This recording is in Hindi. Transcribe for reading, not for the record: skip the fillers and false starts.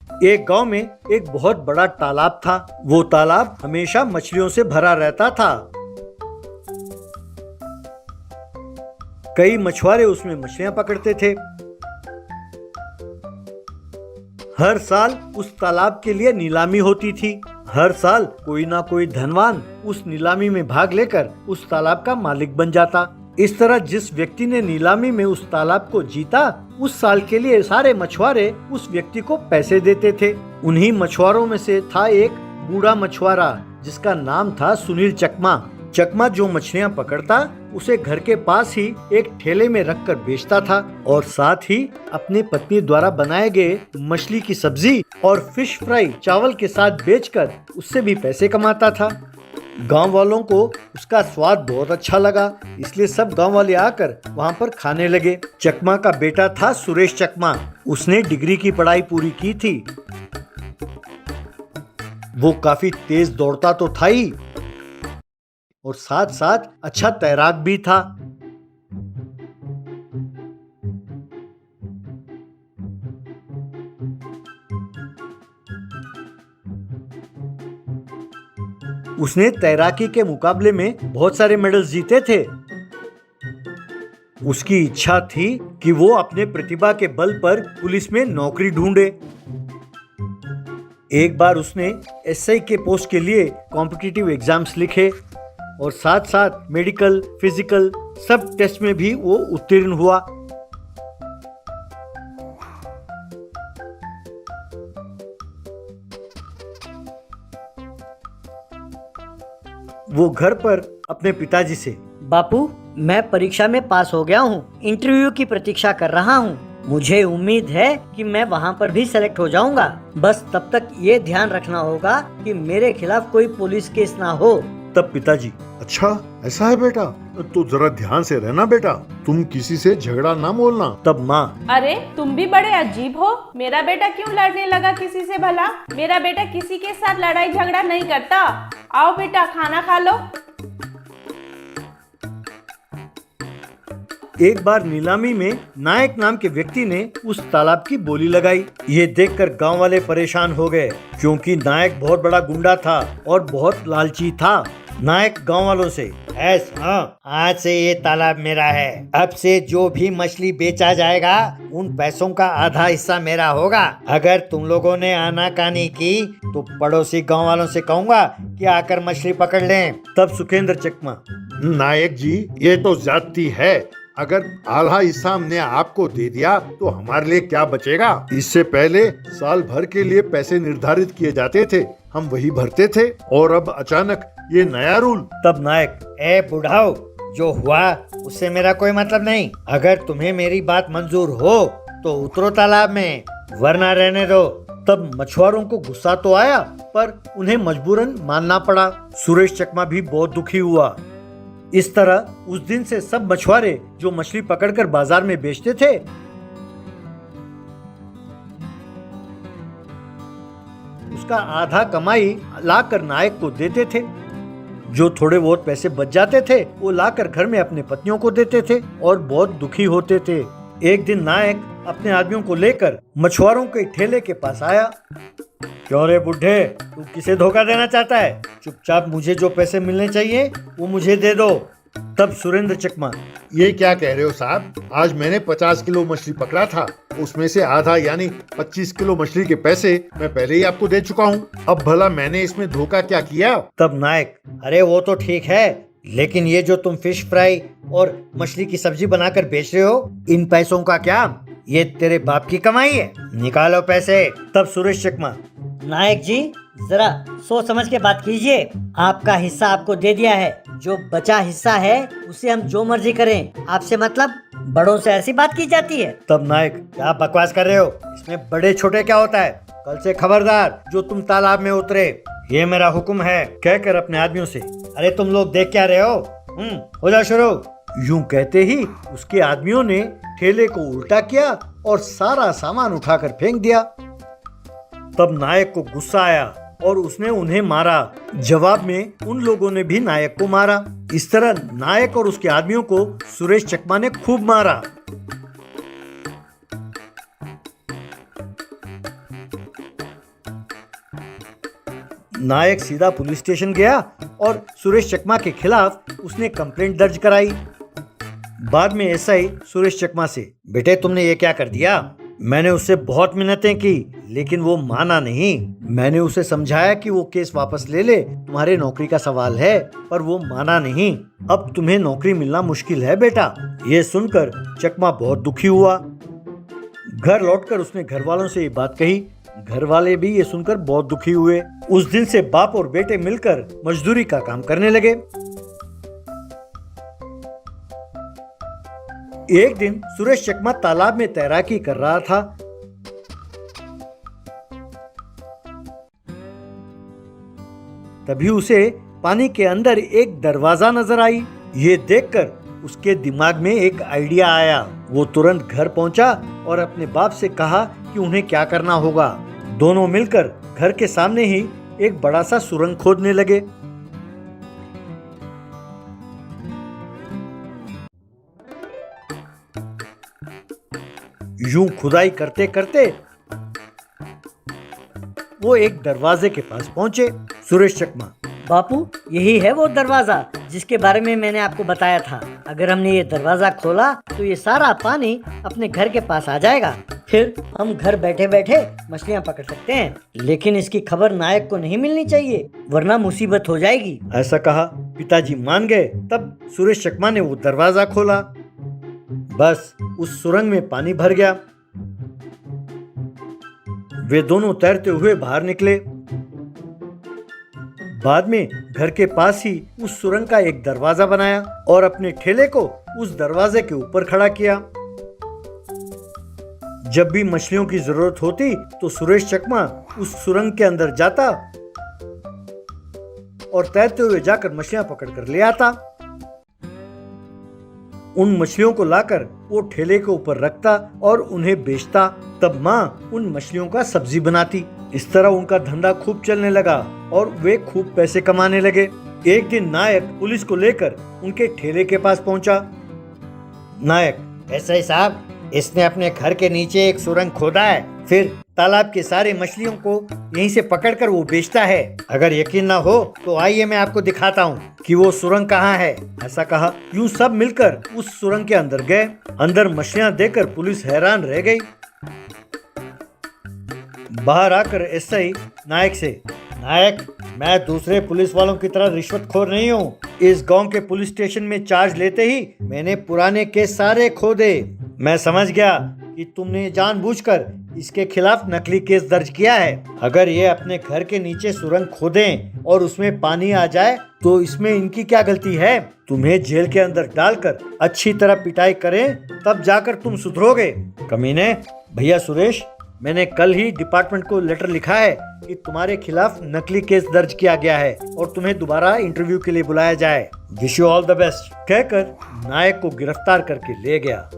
एक गांव में एक बहुत बड़ा तालाब था। वो तालाब हमेशा मछलियों से भरा रहता था। कई मछुआरे उसमें मछलियां पकड़ते थे। हर साल उस तालाब के लिए नीलामी होती थी। हर साल कोई ना कोई धनवान उस नीलामी में भाग लेकर उस तालाब का मालिक बन जाता। इस तरह जिस व्यक्ति ने नीलामी में उस तालाब को जीता, उस साल के लिए सारे मछुआरे उस व्यक्ति को पैसे देते थे। उन्हीं मछुआरों में से था एक बूढ़ा मछुआरा जिसका नाम था सुनील चकमा। चकमा जो मछलियां पकड़ता उसे घर के पास ही एक ठेले में रखकर बेचता था और साथ ही अपनी पत्नी द्वारा बनाए गए मछली की सब्जी और फिश फ्राई चावल के साथ बेचकर उससे भी पैसे कमाता था। गांव वालों को उसका स्वाद बहुत अच्छा लगा, इसलिए सब गांव वाले आकर वहां पर खाने लगे। चकमा का बेटा था सुरेश चकमा। उसने डिग्री की पढ़ाई पूरी की थी। वो काफी तेज दौड़ता तो था ही और साथ साथ अच्छा तैराक भी था। उसने तैराकी के मुकाबले में बहुत सारे मेडल्स जीते थे। उसकी इच्छा थी कि वो अपने प्रतिभा के बल पर पुलिस में नौकरी ढूंढे। एक बार उसने एसआई के पोस्ट के लिए कॉम्पिटिटिव एग्जाम्स लिखे और साथ साथ मेडिकल, फिजिकल सब टेस्ट में भी वो उत्तीर्ण हुआ। वो घर पर अपने पिताजी से, बापू, मैं परीक्षा में पास हो गया हूँ, इंटरव्यू की प्रतीक्षा कर रहा हूँ। मुझे उम्मीद है कि मैं वहाँ पर भी सेलेक्ट हो जाऊँगा। बस तब तक ये ध्यान रखना होगा कि मेरे खिलाफ कोई पुलिस केस ना हो। तब पिताजी, अच्छा ऐसा है बेटा, तो जरा ध्यान से रहना बेटा, तुम किसी से झगड़ा ना बोलना। तब माँ, अरे तुम भी बड़े अजीब हो, मेरा बेटा क्यों लड़ने लगा किसी से भला? मेरा बेटा किसी के साथ लड़ाई झगड़ा नहीं करता। आओ बेटा खाना खा लो। एक बार नीलामी में नायक नाम के व्यक्ति ने उस तालाब की बोली लगाई। ये देखकर गांव वाले परेशान हो गए क्योंकि नायक बहुत बड़ा गुंडा था और बहुत लालची था। नायक गांव वालों से, हाँ, आज से ये तालाब मेरा है। अब से जो भी मछली बेचा जाएगा उन पैसों का आधा हिस्सा मेरा होगा। अगर तुम लोगों ने आनाकानी की तो पड़ोसी गांव वालों से कहूँगा कि आकर मछली पकड़ लें। तब सुखेंद्र चकमा, नायक जी, ये तो ज्यादती है। अगर आधा हिस्सा हमने आपको दे दिया तो हमारे लिए क्या बचेगा? इससे पहले साल भर के लिए पैसे निर्धारित किए जाते थे, हम वही भरते थे, और अब अचानक ये नया रूल। तब नायक, ए बुढ़ाओ, जो हुआ उससे मेरा कोई मतलब नहीं। अगर तुम्हें मेरी बात मंजूर हो तो उतरो तालाब में, वरना रहने दो। तब मछुआरों को गुस्सा तो आया पर उन्हें मजबूरन मानना पड़ा। सुरेश चकमा भी बहुत दुखी हुआ। इस तरह उस दिन से सब मछुआरे जो मछली पकड़कर बाजार में बेचते थे, उसका आधा कमाई लाकर नायक को देते थे। जो थोड़े बहुत पैसे बच जाते थे वो लाकर घर में अपने पत्नियों को देते थे और बहुत दुखी होते थे। एक दिन नायक अपने आदमियों को लेकर मछुआरों के ठेले के पास आया। क्यों रे बुढ़े, तू किसे धोखा देना चाहता है? चुपचाप मुझे जो पैसे मिलने चाहिए वो मुझे दे दो। तब सुरेंद्र चकमा, ये क्या कह रहे हो साहब? आज मैंने 50 किलो मछली पकड़ा था, उसमें से आधा यानी 25 किलो मछली के पैसे मैं पहले ही आपको दे चुका हूँ। अब भला मैंने इसमें धोखा क्या किया? तब नायक, अरे वो तो ठीक है, लेकिन ये जो तुम फिश फ्राई और मछली की सब्जी बनाकर बेच रहे हो, इन पैसों का क्या? ये तेरे बाप की कमाई है, निकालो पैसे। तब सुरेश चकमा, नायक जी, जरा सोच समझ के बात कीजिए। आपका हिस्सा आपको दे दिया है, जो बचा हिस्सा है उसे हम जो मर्जी करें। आपसे मतलब? बड़ों से ऐसी बात की जाती है? तब नायक, क्या बकवास कर रहे हो? इसमें बड़े छोटे क्या होता है? कल से खबरदार जो तुम तालाब में उतरे, ये मेरा हुक्म है, कहकर अपने आदमियों से, अरे तुम लोग देख क्या रहे हो, हो जाओ शुरू। यूं कहते ही उसके आदमियों ने ठेले को उल्टा किया और सारा सामान उठाकर फेंक दिया। तब नायक को गुस्सा आया और उसने उन्हें मारा। जवाब में उन लोगों ने भी नायक को मारा। इस तरह नायक और उसके आदमियों को सुरेश चकमा ने खूब मारा। नायक सीधा पुलिस स्टेशन गया और सुरेश चकमा के खिलाफ उसने कंप्लेंट दर्ज कराई। बाद में एसआई सुरेश चकमा से, बेटे तुमने ये क्या कर दिया? मैंने उससे बहुत मिन्नतें की लेकिन वो माना नहीं। मैंने उसे समझाया कि वो केस वापस ले ले, तुम्हारे नौकरी का सवाल है, पर वो माना नहीं। अब तुम्हें नौकरी मिलना मुश्किल है बेटा। ये सुनकर चकमा बहुत दुखी हुआ। घर लौटकर उसने घर वालों से ये बात कही। घर वाले भी ये सुनकर बहुत दुखी हुए। उस दिन से बाप और बेटे मिलकर मजदूरी का काम करने लगे। एक दिन सुरेश चकमा तालाब में तैराकी कर रहा था। तभी उसे पानी के अंदर एक दरवाजा नजर आई। ये देखकर उसके दिमाग में एक आइडिया आया। वो तुरंत घर पहुंचा और अपने बाप से कहा कि उन्हें क्या करना होगा। दोनों मिलकर घर के सामने ही एक बड़ा सा सुरंग खोदने लगे। यूं खुदाई करते करते वो एक दरवाजे के पास पहुंचे। सुरेश चकमा, बापू, यही है वो दरवाजा जिसके बारे में मैंने आपको बताया था। अगर हमने ये दरवाजा खोला तो ये सारा पानी अपने घर के पास आ जाएगा। फिर हम घर बैठे बैठे मछलियाँ पकड़ सकते हैं। लेकिन इसकी खबर नायक को नहीं मिलनी चाहिए, वरना मुसीबत हो जाएगी। ऐसा कहा। पिताजी मान गए। तब सुरेश चकमा ने वो दरवाजा खोला। बस उस सुरंग में पानी भर गया। वे दोनों तैरते हुए बाहर निकले। बाद में घर के पास ही उस सुरंग का एक दरवाजा बनाया और अपने ठेले को उस दरवाजे के ऊपर खड़ा किया। जब भी मछलियों की जरूरत होती तो सुरेश चकमा उस सुरंग के अंदर जाता और तैरते हुए जाकर मछलियां पकड़कर ले आता। उन मछलियों को लाकर वो ठेले के ऊपर रखता और उन्हें बेचता। तब माँ उन मछलियों का सब्जी बनाती। इस तरह उनका धंधा खूब चलने लगा और वे खूब पैसे कमाने लगे। एक दिन नायक पुलिस को लेकर उनके ठेले के पास पहुंचा। नायक, एसआई साहब, इसने अपने घर के नीचे एक सुरंग खोदा है, फिर तालाब के सारे मछलियों को यहीं से पकड़कर वो बेचता है। अगर यकीन ना हो तो आइए मैं आपको दिखाता हूँ कि वो सुरंग कहाँ है। ऐसा कहा। यूं सब मिलकर उस सुरंग के अंदर गए। अंदर मछलियां देखकर पुलिस हैरान रह गई। बाहर आकर एसआई नायक से, नायक, मैं दूसरे पुलिस वालों की तरह रिश्वतखोर नहीं हूँ। इस गांव के पुलिस स्टेशन में चार्ज लेते ही मैंने पुराने केस सारे खो दे। मैं समझ गया कि तुमने जानबूझकर इसके खिलाफ नकली केस दर्ज किया है। अगर ये अपने घर के नीचे सुरंग खोदें और उसमें पानी आ जाए तो इसमें इनकी क्या गलती है? तुम्हें जेल के अंदर डालकर अच्छी तरह पिटाई करें तब जाकर तुम सुधरोगे। कमीने, भैया सुरेश, मैंने कल ही डिपार्टमेंट को लेटर लिखा है कि तुम्हारे खिलाफ नकली केस दर्ज किया गया है और तुम्हें दोबारा इंटरव्यू के लिए बुलाया जाए। Wish you all the best कहकर नायक को गिरफ्तार करके ले गया।